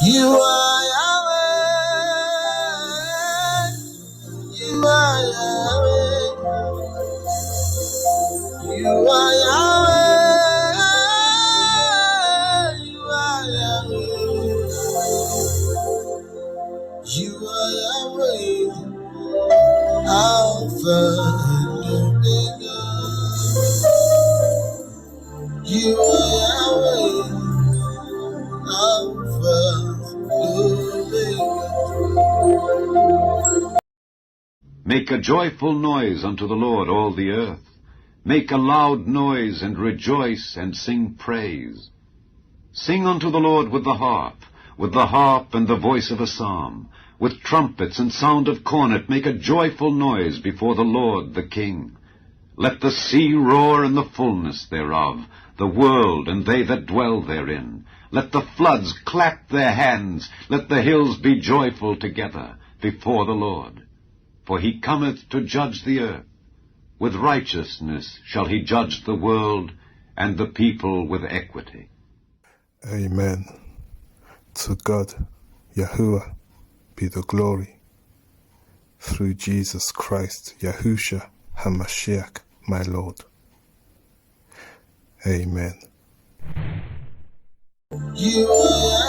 You are Yahweh. You are Yahweh. You are Yahweh. You are Yahweh. You are Yahweh. Alpha and Omega. You are Yahweh. Alpha and Omega. Make a joyful noise unto the Lord, all the earth. Make a loud noise, and rejoice, and sing praise. Sing unto the Lord with the harp and the voice of a psalm. With trumpets and sound of cornet make a joyful noise before the Lord the King. Let the sea roar and the fullness thereof, the world and they that dwell therein. Let the floods clap their hands, let the hills be joyful together before the Lord. For he cometh to judge the earth. With righteousness shall he judge the world, and the people with equity. Amen. To God, Yahuwah, be the glory. Through Jesus Christ, Yahusha HaMashiach, my Lord. Amen. You are